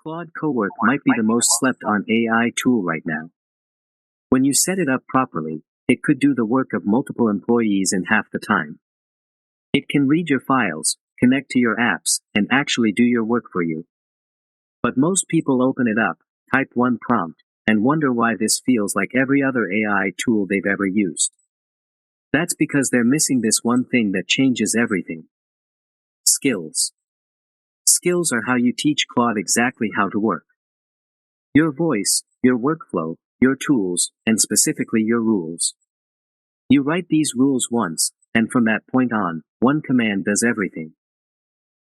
Claude Cowork might be the most slept on AI tool right now. When you set it up properly, it could do the work of multiple employees in half the time. It can read your files, connect to your apps, and actually do your work for you. But most people open it up, type one prompt, and wonder why this feels like every other AI tool they've ever used. That's because they're missing this one thing that changes everything. Skills. Skills are how you teach Claude exactly how to work. Your voice, your workflow, your tools, and specifically your rules. You write these rules once, and from that point on, one command does everything.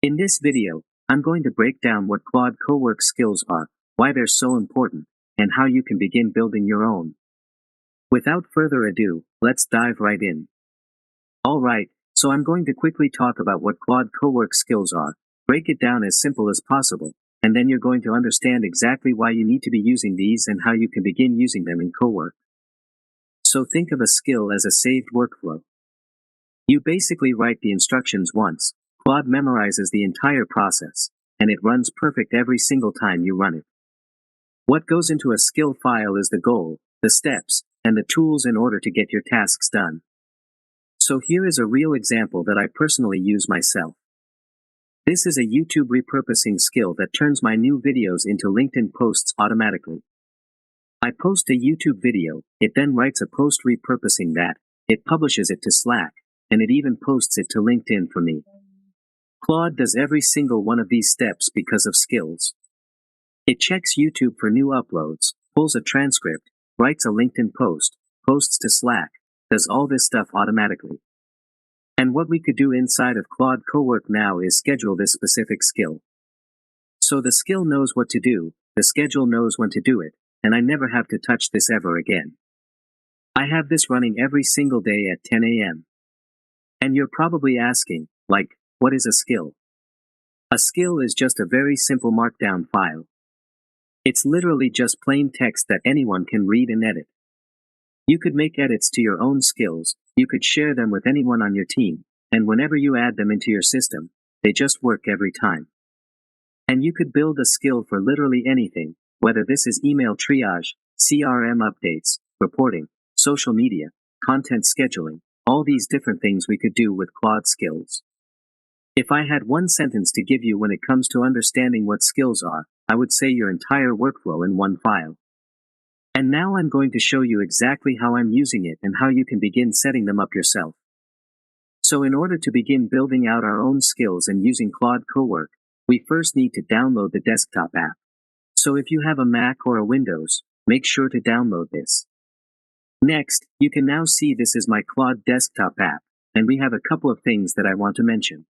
In this video, I'm going to break down what Claude Cowork skills are, why they're so important, and how you can begin building your own. Without further ado, let's dive right in. Alright, so I'm going to quickly talk about what Claude Cowork skills are, break it down as simple as possible, and then you're going to understand exactly why you need to be using these and how you can begin using them in Cowork. So think of a skill as a saved workflow. You basically write the instructions once, Claude memorizes the entire process, and it runs perfect every single time you run it. What goes into a skill file is the goal, the steps, and the tools in order to get your tasks done. So here is a real example that I personally use myself. This is a YouTube repurposing skill that turns my new videos into LinkedIn posts automatically. I post a YouTube video, it then writes a post repurposing that, it publishes it to Slack, and it even posts it to LinkedIn for me. Claude does every single one of these steps because of skills. It checks YouTube for new uploads, pulls a transcript, writes a LinkedIn post, posts to Slack, does all this stuff automatically. And what we could do inside of Claude Cowork now is schedule this specific skill. So the skill knows what to do, the schedule knows when to do it, and I never have to touch this ever again. I have this running every single day at 10 a.m. And you're probably asking, what is a skill? A skill is just a very simple markdown file. It's literally just plain text that anyone can read and edit. You could make edits to your own skills, you could share them with anyone on your team, and whenever you add them into your system, they just work every time. And you could build a skill for literally anything, whether this is email triage, CRM updates, reporting, social media, content scheduling, all these different things we could do with Claude skills. If I had one sentence to give you when it comes to understanding what skills are, I would say your entire workflow in one file. And now I'm going to show you exactly how I'm using it and how you can begin setting them up yourself. So in order to begin building out our own skills and using Claude Cowork, we first need to download the desktop app. So if you have a Mac or a Windows, make sure to download this. Next, you can now see this is my Claude desktop app, and we have a couple of things that I want to mention.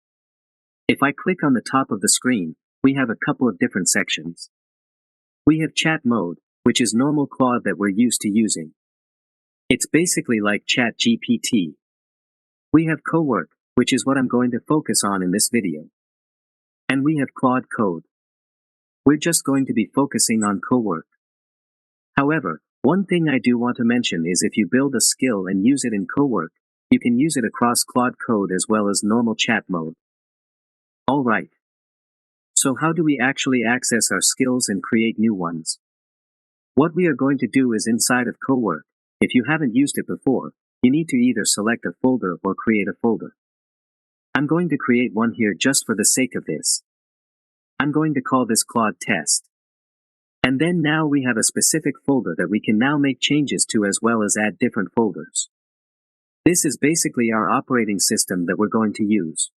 If I click on the top of the screen, we have a couple of different sections. We have chat mode, which is normal Claude that we're used to using. It's basically like ChatGPT. We have Cowork, which is what I'm going to focus on in this video. And we have Claude Code. We're just going to be focusing on Cowork. However, one thing I do want to mention is if you build a skill and use it in Cowork, you can use it across Claude Code as well as normal chat mode. Alright. So how do we actually access our skills and create new ones? What we are going to do is inside of Cowork, if you haven't used it before, you need to either select a folder or create a folder. I'm going to create one here just for the sake of this. I'm going to call this Claude Test. And then now we have a specific folder that we can now make changes to as well as add different folders. This is basically our operating system that we're going to use.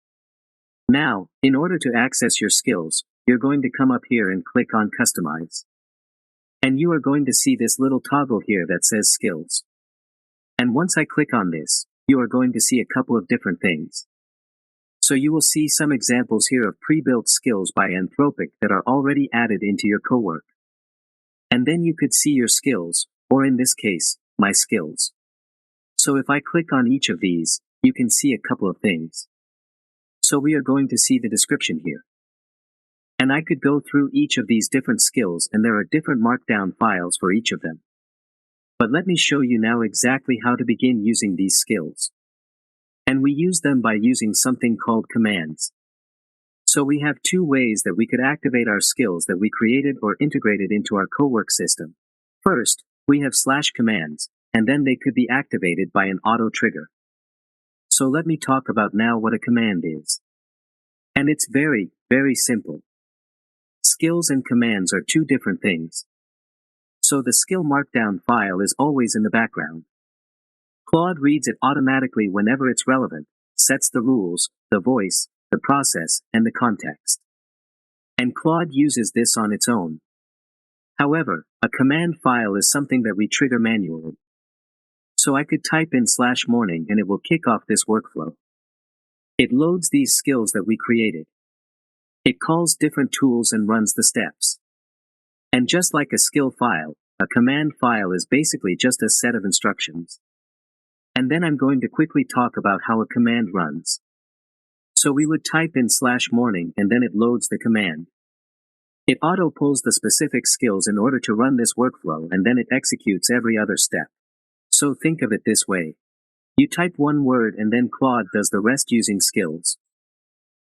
Now, in order to access your skills, you're going to come up here and click on Customize. And you are going to see this little toggle here that says Skills. And once I click on this, you are going to see a couple of different things. So you will see some examples here of pre-built skills by Anthropic that are already added into your Cowork. And then you could see your skills, or in this case, my skills. So if I click on each of these, you can see a couple of things. So we are going to see the description here. And I could go through each of these different skills and there are different markdown files for each of them. But let me show you now exactly how to begin using these skills. And we use them by using something called commands. So we have two ways that we could activate our skills that we created or integrated into our Cowork system. First, we have slash commands, and then they could be activated by an auto trigger. So let me talk about now what a command is. And it's very, very simple. Skills and commands are two different things. So the skill markdown file is always in the background. Claude reads it automatically whenever it's relevant, sets the rules, the voice, the process, and the context. And Claude uses this on its own. However, a command file is something that we trigger manually. So I could type in /morning and it will kick off this workflow. It loads these skills that we created. It calls different tools and runs the steps. And just like a skill file, a command file is basically just a set of instructions. And then I'm going to quickly talk about how a command runs. So we would type in /morning and then it loads the command. It auto-pulls the specific skills in order to run this workflow and then it executes every other step. So think of it this way. You type one word and then Claude does the rest using skills.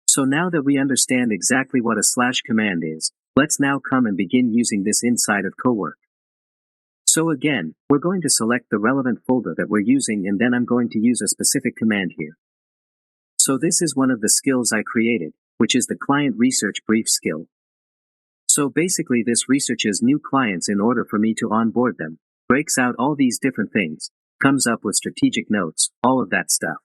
So now that we understand exactly what a / command is, let's now come and begin using this inside of Cowork. So again, we're going to select the relevant folder that we're using and then I'm going to use a specific command here. So this is one of the skills I created, which is the client research brief skill. So basically this researches new clients in order for me to onboard them, breaks out all these different things, comes up with strategic notes, all of that stuff.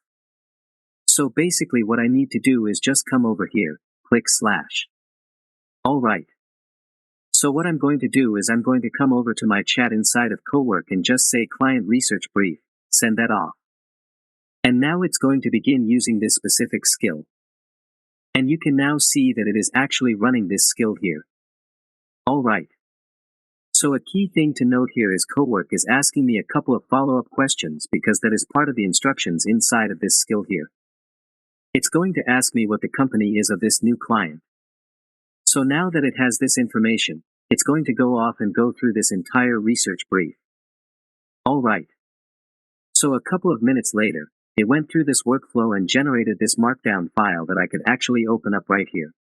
So basically what I need to do is just come over here, click /. Alright. So what I'm going to do is I'm going to come over to my chat inside of Cowork and just say client research brief, send that off. And now it's going to begin using this specific skill. And you can now see that it is actually running this skill here. Alright. So a key thing to note here is Cowork is asking me a couple of follow-up questions because that is part of the instructions inside of this skill here. It's going to ask me what the company is of this new client. So now that it has this information, it's going to go off and go through this entire research brief. Alright. So a couple of minutes later, it went through this workflow and generated this markdown file that I could actually open up right here.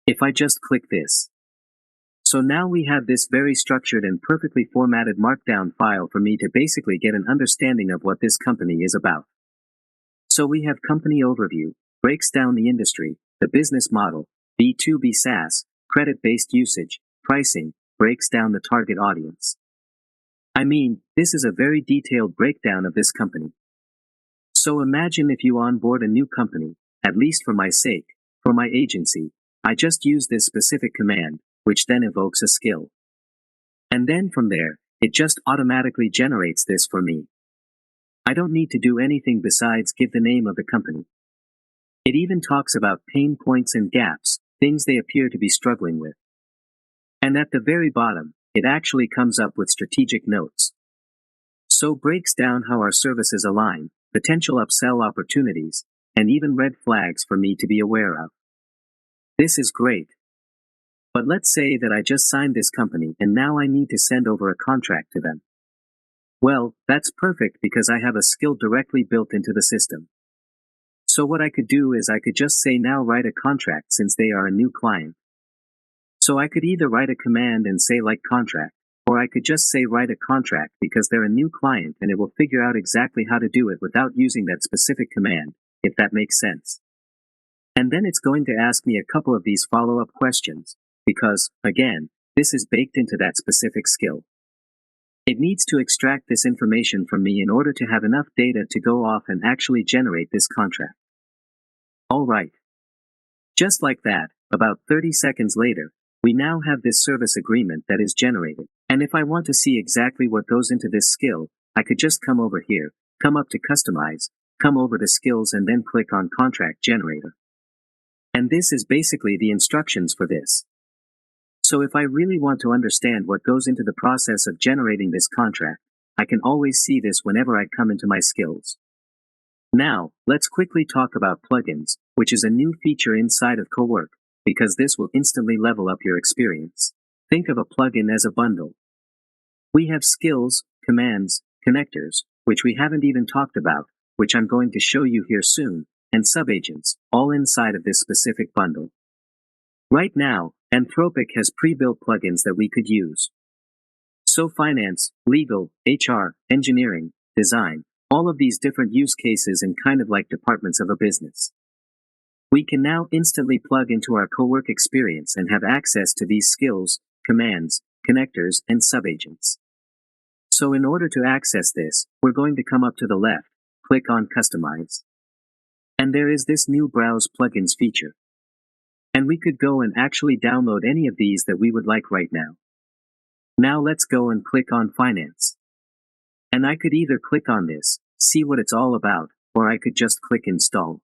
If I just click this. So now we have this very structured and perfectly formatted markdown file for me to basically get an understanding of what this company is about. So we have company overview, breaks down the industry, the business model, B2B SaaS, credit-based usage, pricing, breaks down the target audience. I mean, this is a very detailed breakdown of this company. So imagine if you onboard a new company, at least for my sake, for my agency, I just use this specific command, which then evokes a skill. And then from there, it just automatically generates this for me. I don't need to do anything besides give the name of the company. It even talks about pain points and gaps, things they appear to be struggling with. And at the very bottom, it actually comes up with strategic notes. So breaks down how our services align, potential upsell opportunities, and even red flags for me to be aware of. This is great. But let's say that I just signed this company and now I need to send over a contract to them. Well, that's perfect because I have a skill directly built into the system. So what I could do is I could just say now write a contract since they are a new client. So I could either write a command and say like contract, or I could just say write a contract because they're a new client and it will figure out exactly how to do it without using that specific command, if that makes sense. And then it's going to ask me a couple of these follow-up questions, because, again, this is baked into that specific skill. It needs to extract this information from me in order to have enough data to go off and actually generate this contract. Alright. Just like that, about 30 seconds later, we now have this service agreement that is generated. And if I want to see exactly what goes into this skill, I could just come over here, come up to Customize, come over to Skills and then click on Contract Generator. And this is basically the instructions for this. So if I really want to understand what goes into the process of generating this contract, I can always see this whenever I come into my skills. Now, let's quickly talk about plugins, which is a new feature inside of Cowork, because this will instantly level up your experience. Think of a plugin as a bundle. We have skills, commands, connectors, which we haven't even talked about, which I'm going to show you here soon, and subagents, all inside of this specific bundle. Right now, Anthropic has pre-built plugins that we could use. So finance, legal, HR, engineering, design, all of these different use cases and kind of like departments of a business. We can now instantly plug into our Cowork experience and have access to these skills, commands, connectors, and subagents. So in order to access this, we're going to come up to the left, click on Customize. And there is this new Browse Plugins feature. And we could go and actually download any of these that we would like right now. Now let's go and click on Finance. And I could either click on this, see what it's all about, or I could just click Install.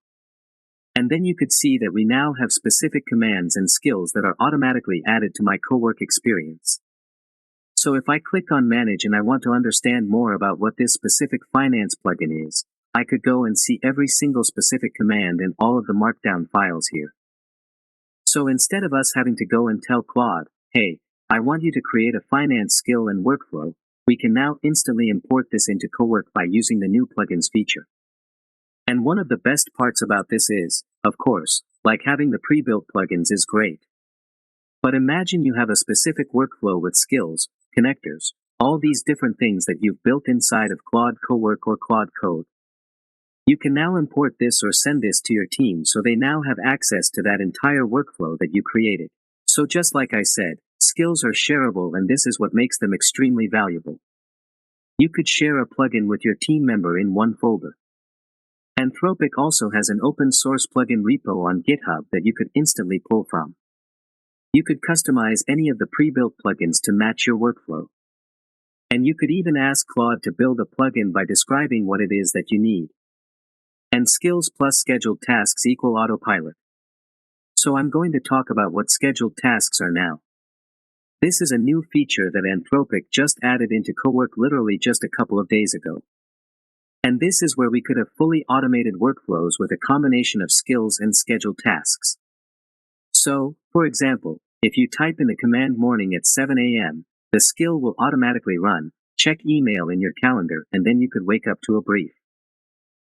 And then you could see that we now have specific commands and skills that are automatically added to my Cowork experience. So if I click on Manage and I want to understand more about what this specific finance plugin is, I could go and see every single specific command in all of the markdown files here. So instead of us having to go and tell Claude, hey, I want you to create a finance skill and workflow, we can now instantly import this into Cowork by using the new plugins feature. And one of the best parts about this is, of course, like having the pre-built plugins is great. But imagine you have a specific workflow with skills, connectors, all these different things that you've built inside of Claude Cowork or Claude Code. You can now import this or send this to your team so they now have access to that entire workflow that you created. So just like I said, skills are shareable and this is what makes them extremely valuable. You could share a plugin with your team member in one folder. Anthropic also has an open source plugin repo on GitHub that you could instantly pull from. You could customize any of the pre-built plugins to match your workflow. And you could even ask Claude to build a plugin by describing what it is that you need. And skills plus scheduled tasks equal autopilot. So I'm going to talk about what scheduled tasks are now. This is a new feature that Anthropic just added into Cowork literally just a couple of days ago. And this is where we could have fully automated workflows with a combination of skills and scheduled tasks. So, for example, if you type in the command morning at 7 a.m., the skill will automatically run, check email in your calendar, and then you could wake up to a brief.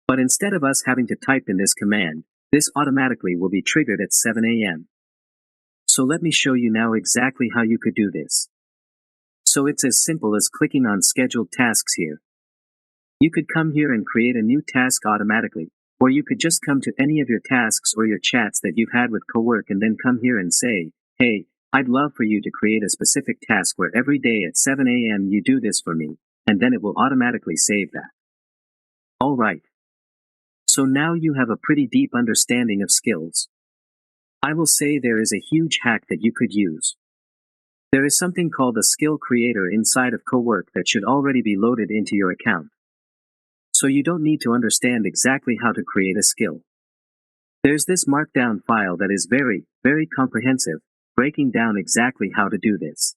But instead of us having to type in this command, this automatically will be triggered at 7 a.m. So let me show you now exactly how you could do this. So it's as simple as clicking on scheduled tasks here. You could come here and create a new task automatically, or you could just come to any of your tasks or your chats that you've had with Cowork and then come here and say, hey, I'd love for you to create a specific task where every day at 7 a.m. you do this for me, and then it will automatically save that. Alright. So now you have a pretty deep understanding of skills. I will say there is a huge hack that you could use. There is something called a skill creator inside of Cowork that should already be loaded into your account. So you don't need to understand exactly how to create a skill. There's this markdown file that is very, very comprehensive, breaking down exactly how to do this.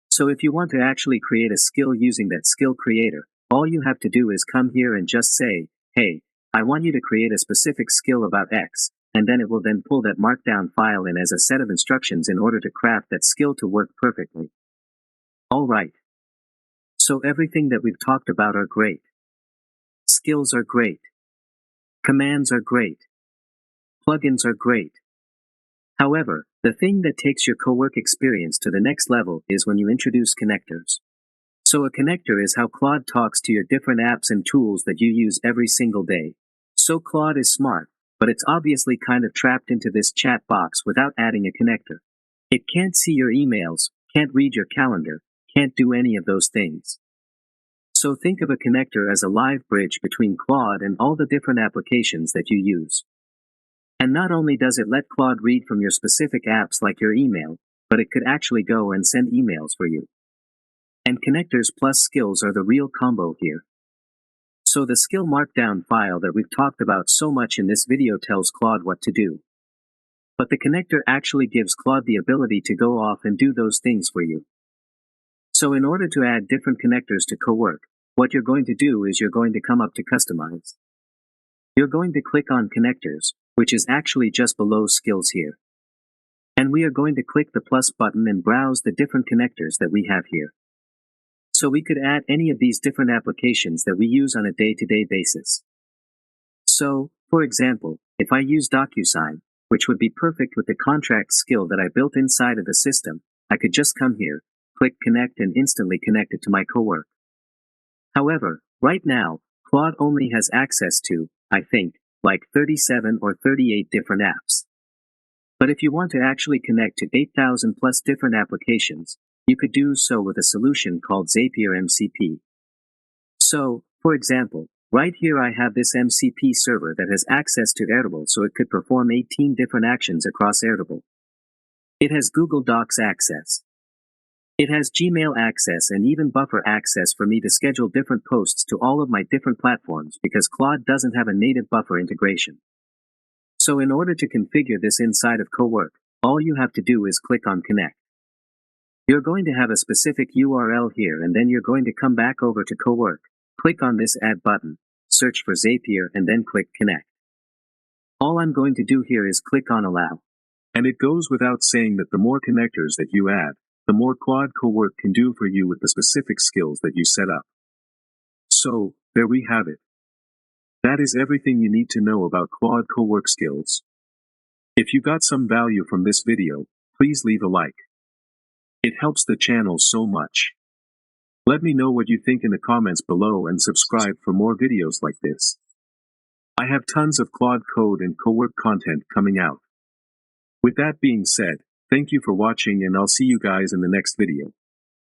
So if you want to actually create a skill using that skill creator, all you have to do is come here and just say, hey, I want you to create a specific skill about X, and then it will then pull that markdown file in as a set of instructions in order to craft that skill to work perfectly. Alright. So everything that we've talked about are great. Skills are great. Commands are great. Plugins are great. However, the thing that takes your Cowork experience to the next level is when you introduce connectors. So a connector is how Claude talks to your different apps and tools that you use every single day. So Claude is smart, but it's obviously kind of trapped into this chat box without adding a connector. It can't see your emails, can't read your calendar, can't do any of those things. So think of a connector as a live bridge between Claude and all the different applications that you use. And not only does it let Claude read from your specific apps like your email, but it could actually go and send emails for you. And connectors plus skills are the real combo here. So the skill markdown file that we've talked about so much in this video tells Claude what to do. But the connector actually gives Claude the ability to go off and do those things for you. So in order to add different connectors to Cowork, what you're going to do is you're going to come up to Customize. You're going to click on Connectors, which is actually just below Skills here. And we are going to click the plus button and browse the different connectors that we have here. So we could add any of these different applications that we use on a day-to-day basis. So, for example, if I use DocuSign, which would be perfect with the contract skill that I built inside of the system. I could just come here, click connect and instantly connect it to my Cowork. However, right now, Claude only has access to, I think, like 37 or 38 different apps. But if you want to actually connect to 8,000 plus different applications, you could do so with a solution called Zapier MCP. So, for example, right here I have this MCP server that has access to Airtable, so it could perform 18 different actions across Airtable. It has Google Docs access. It has Gmail access and even Buffer access for me to schedule different posts to all of my different platforms because Claude doesn't have a native Buffer integration. So in order to configure this inside of Cowork, all you have to do is click on Connect. You're going to have a specific URL here and then you're going to come back over to Cowork, click on this Add button, search for Zapier and then click Connect. All I'm going to do here is click on Allow. And it goes without saying that the more connectors that you add, the more Claude Cowork can do for you with the specific skills that you set up. So, there we have it. That is everything you need to know about Claude Cowork skills. If you got some value from this video, please leave a like. It helps the channel so much. Let me know what you think in the comments below and subscribe for more videos like this. I have tons of Claude Code and Cowork content coming out. With that being said, thank you for watching and I'll see you guys in the next video.